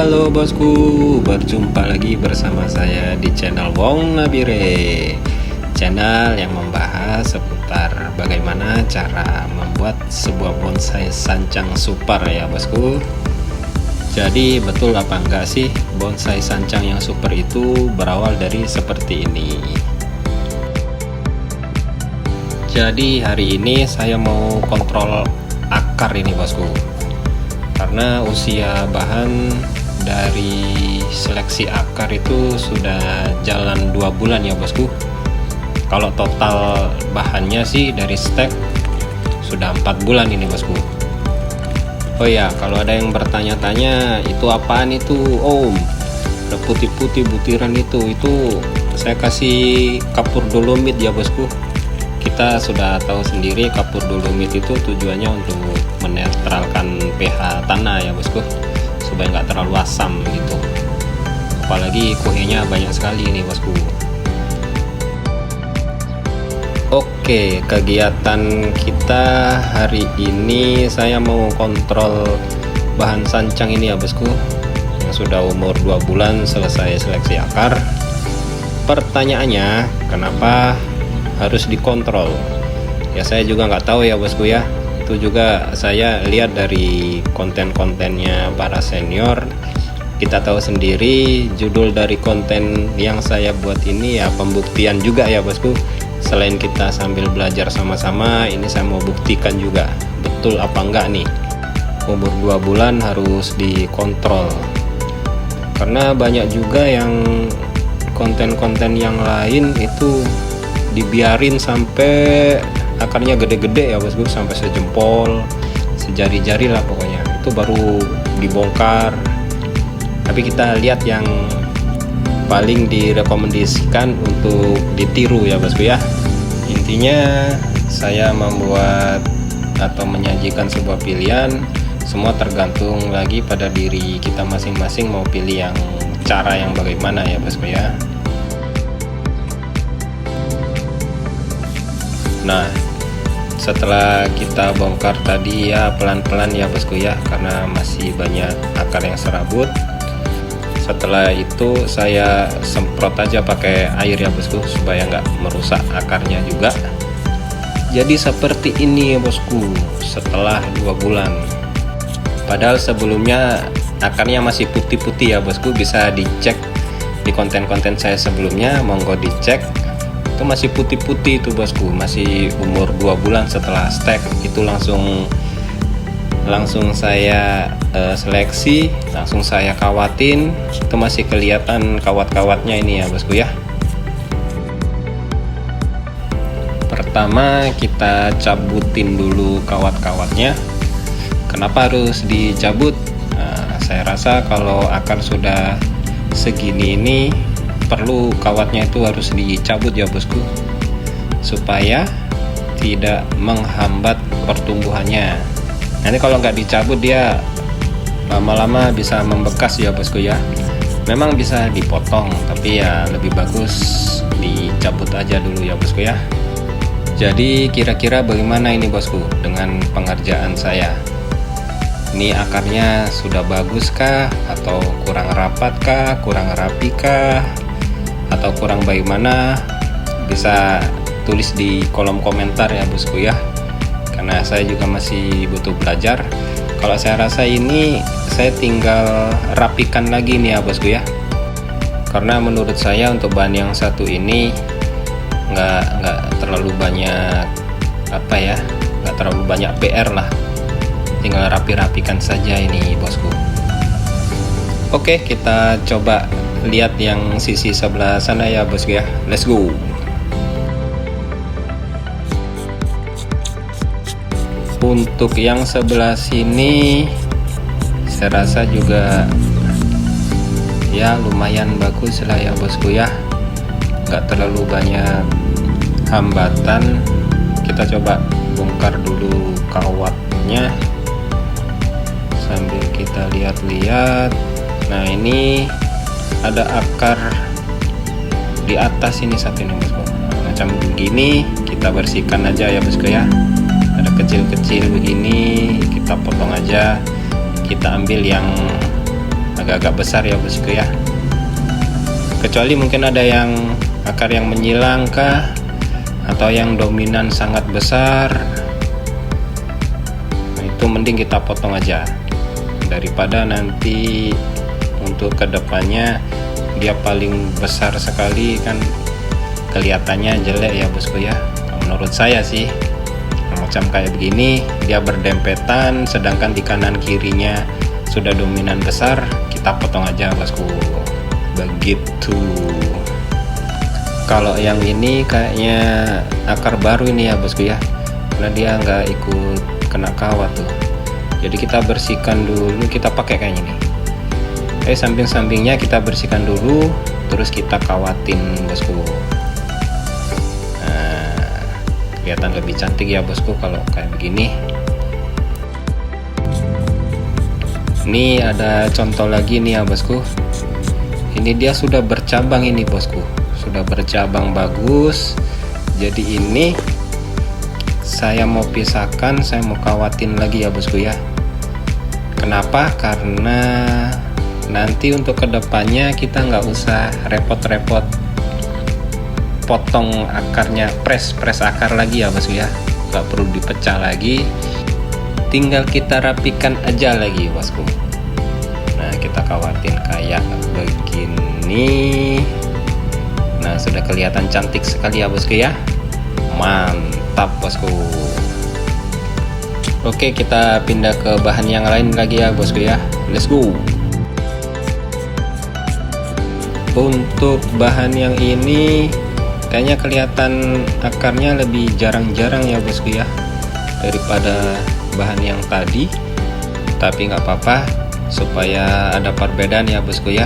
Halo bosku, berjumpa lagi bersama saya di channel Wong Nabire, channel yang membahas seputar bagaimana cara membuat sebuah bonsai sancang super ya bosku. Jadi betul apa enggak sih bonsai sancang yang super itu berawal dari seperti ini. Jadi hari ini saya mau kontrol akar ini bosku, karena usia bahan dari seleksi akar itu sudah jalan 2 bulan ya bosku. Kalau total bahannya sih dari stek sudah 4 bulan ini bosku. Oh ya, kalau ada yang bertanya-tanya itu apaan itu om, ada putih-putih butiran itu saya kasih kapur dolomit ya bosku. Kita sudah tahu sendiri kapur dolomit itu tujuannya untuk menetralkan pH tanah ya bosku, supaya nggak terlalu asam gitu. Apalagi kuenya banyak sekali nih bosku. Oke, kegiatan kita hari ini saya mau kontrol bahan sancang ini ya bosku, yang sudah umur 2 bulan selesai seleksi akar. Pertanyaannya, kenapa harus dikontrol? Ya saya juga nggak tahu ya bosku ya. Itu juga saya lihat dari konten-kontennya para senior. Kita tahu sendiri judul dari konten yang saya buat ini ya pembuktian juga ya bosku. Selain kita sambil belajar sama-sama, ini saya mau buktikan juga betul apa enggak nih umur 2 bulan harus dikontrol. Karena banyak juga yang konten-konten yang lain itu dibiarin sampai akarnya gede-gede ya bosku, sampai sejempol, sejari-jari lah pokoknya, itu baru dibongkar. Tapi kita lihat yang paling direkomendasikan untuk ditiru ya bosku ya. Intinya saya membuat atau menyajikan sebuah pilihan, semua tergantung lagi pada diri kita masing-masing mau pilih yang cara yang bagaimana ya bosku ya. Nah, setelah kita bongkar tadi ya pelan-pelan ya bosku ya, karena masih banyak akar yang serabut. Setelah itu saya semprot aja pakai air ya bosku, supaya nggak merusak akarnya juga. Jadi seperti ini ya bosku setelah 2 bulan. Padahal sebelumnya akarnya masih putih-putih ya bosku, bisa dicek di konten-konten saya sebelumnya, monggo dicek. Itu masih putih-putih itu bosku, masih umur 2 bulan setelah stek. Itu langsung saya seleksi, langsung saya kawatin. Itu masih kelihatan kawat-kawatnya ini ya bosku ya. Pertama kita cabutin dulu kawat-kawatnya. Kenapa harus dicabut? Nah, saya rasa kalau akar sudah segini ini perlu kawatnya itu harus dicabut ya bosku, supaya tidak menghambat pertumbuhannya. Nanti kalau nggak dicabut dia lama-lama bisa membekas ya bosku ya. Memang bisa dipotong, tapi ya lebih bagus dicabut aja dulu ya bosku ya. Jadi kira-kira bagaimana ini bosku dengan pengerjaan saya? Ini akarnya sudah bagus kah, atau kurang rapat kah, kurang rapi kah, atau kurang bagaimana? Bisa tulis di kolom komentar ya bosku ya, karena saya juga masih butuh belajar. Kalau saya rasa ini saya tinggal rapikan lagi nih ya bosku ya, karena menurut saya untuk bahan yang satu ini nggak terlalu banyak apa ya, nggak terlalu banyak PR lah, tinggal rapi-rapikan saja ini bosku. Oke, kita coba lihat yang sisi sebelah sana ya bosku ya, let's go. Untuk yang sebelah sini saya rasa juga ya lumayan bagus lah ya bosku ya, nggak terlalu banyak hambatan. Kita coba bongkar dulu kawatnya sambil kita lihat-lihat. Nah ini ada akar di atas ini satu nih bosku, macam begini. Kita bersihkan aja ya bosku ya, ada kecil-kecil begini kita potong aja. Kita ambil yang agak-agak besar ya bosku ya. Kecuali mungkin ada yang akar yang menyilang kah, atau yang dominan sangat besar, nah, itu mending kita potong aja, daripada nanti untuk kedepannya dia paling besar sekali kan kelihatannya jelek ya bosku ya. Menurut saya sih macam kayak begini, dia berdempetan sedangkan di kanan kirinya sudah dominan besar, kita potong aja bosku, begitu. Kalau yang ini kayaknya akar baru ini ya bosku ya, karena dia nggak ikut kena kawat tuh. Jadi kita bersihkan dulu, kita pakai kayak ini. Samping-sampingnya kita bersihkan dulu, terus kita kawatin bosku. Nah, kelihatan lebih cantik ya bosku kalau kayak begini. Ini ada contoh lagi nih ya bosku. Ini dia sudah bercabang ini bosku, sudah bercabang bagus. Jadi ini saya mau pisahkan, saya mau kawatin lagi ya bosku ya. Kenapa? Karena nanti untuk kedepannya kita nggak usah repot-repot potong akarnya, press akar lagi ya bosku ya, nggak perlu dipecah lagi, tinggal kita rapikan aja lagi bosku. Nah, kita kawatin kayak begini. Nah, sudah kelihatan cantik sekali ya bosku ya, mantap bosku. Oke, kita pindah ke bahan yang lain lagi ya bosku ya, let's go. Untuk bahan yang ini kayaknya kelihatan akarnya lebih jarang-jarang ya bosku ya daripada bahan yang tadi, tapi nggak apa-apa supaya ada perbedaan ya bosku ya.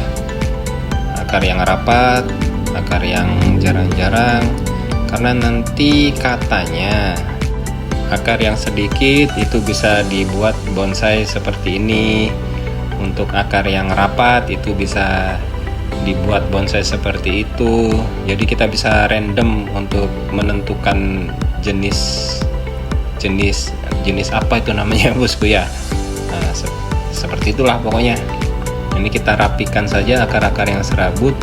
Akar yang rapat, akar yang jarang-jarang, karena nanti katanya akar yang sedikit itu bisa dibuat bonsai seperti ini, untuk akar yang rapat itu bisa dibuat bonsai seperti itu. Jadi kita bisa random untuk menentukan jenis apa itu namanya bosku ya. Nah, seperti itulah pokoknya. Ini kita rapikan saja akar-akar yang serabut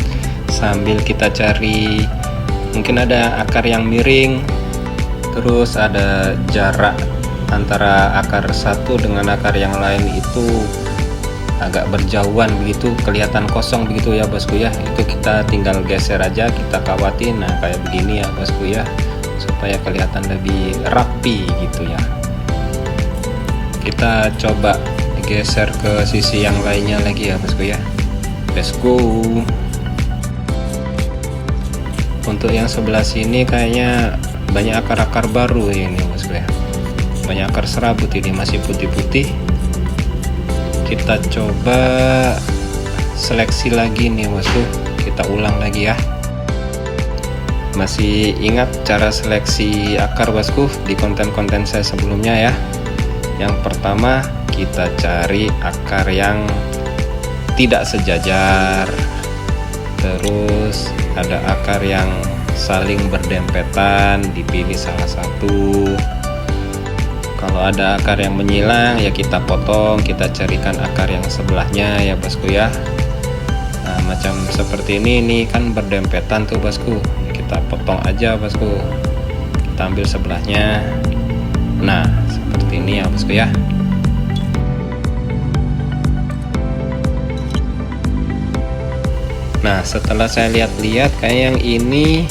sambil kita cari, mungkin ada akar yang miring, terus ada jarak antara akar satu dengan akar yang lain itu agak berjauhan begitu, kelihatan kosong begitu ya bosku ya. Itu kita tinggal geser aja, kita kawatin. Nah, kayak begini ya bosku ya, supaya kelihatan lebih rapi gitu ya. Kita coba geser ke sisi yang lainnya lagi ya bosku ya, let's go. Untuk yang sebelah sini kayaknya banyak akar-akar baru ini bosku ya, banyak akar serabut, ini masih putih-putih. Kita coba seleksi lagi nih bosku, kita ulang lagi ya. Masih ingat cara seleksi akar bosku di konten-konten saya sebelumnya ya. Yang pertama kita cari akar yang tidak sejajar, terus ada akar yang saling berdempetan, dipilih salah satu. Kalau ada akar yang menyilang ya kita potong, kita carikan akar yang sebelahnya ya bosku ya. Nah, macam seperti ini kan berdempetan tuh bosku, kita potong aja bosku, kita ambil sebelahnya. Nah, seperti ini ya bosku ya. Nah, setelah saya lihat-lihat kayak yang ini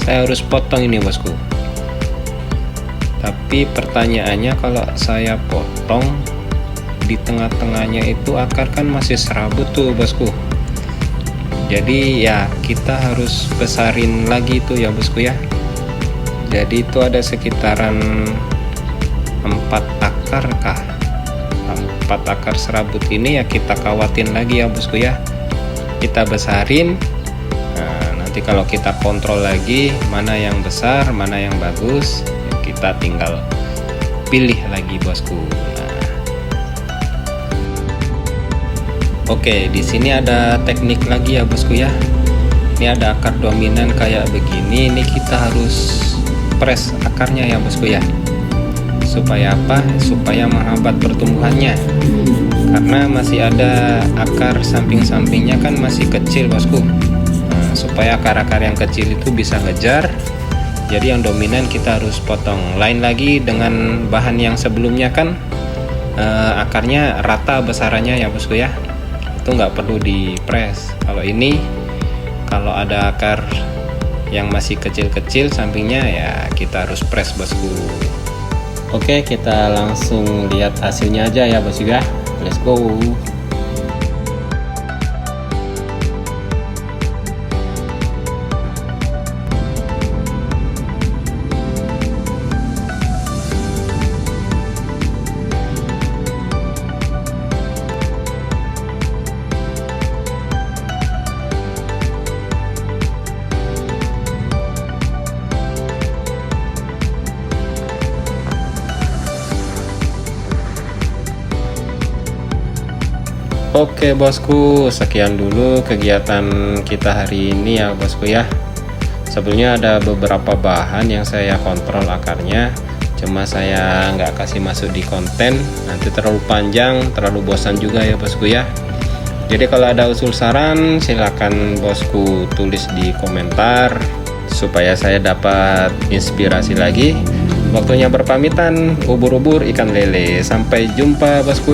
saya harus potong ini bosku. Tapi pertanyaannya, kalau saya potong di tengah-tengahnya itu akar kan masih serabut tuh bosku. Jadi ya kita harus besarin lagi tuh ya bosku ya. Jadi itu ada sekitaran 4 akar kah, 4 akar serabut ini ya kita kawatin lagi ya bosku ya, kita besarin. Nah, nanti kalau kita kontrol lagi mana yang besar mana yang bagus, kita tinggal pilih lagi bosku. Nah, oke, di sini ada teknik lagi ya bosku ya. Ini ada akar dominan kayak begini, ini kita harus press akarnya ya bosku ya. Supaya apa? Supaya menghambat pertumbuhannya. karena masih ada akar samping-sampingnya kan masih kecil bosku. Nah, supaya akar-akar yang kecil itu bisa ngejar, jadi yang dominan kita harus potong. Lain lagi dengan bahan yang sebelumnya kan akarnya rata besarannya ya bosku ya, itu nggak perlu dipres. Kalau ini kalau ada akar yang masih kecil-kecil sampingnya ya kita harus press bosku. Oke, kita langsung lihat hasilnya aja ya bosku ya, let's go. Oke bosku, sekian dulu kegiatan kita hari ini ya bosku ya. Sebelumnya ada beberapa bahan yang saya kontrol akarnya, cuma saya nggak kasih masuk di konten, nanti terlalu panjang, terlalu bosan juga ya bosku ya. Jadi kalau ada usul saran silakan bosku tulis di komentar supaya saya dapat inspirasi lagi. Waktunya berpamitan, ubur-ubur ikan lele. Sampai jumpa bosku.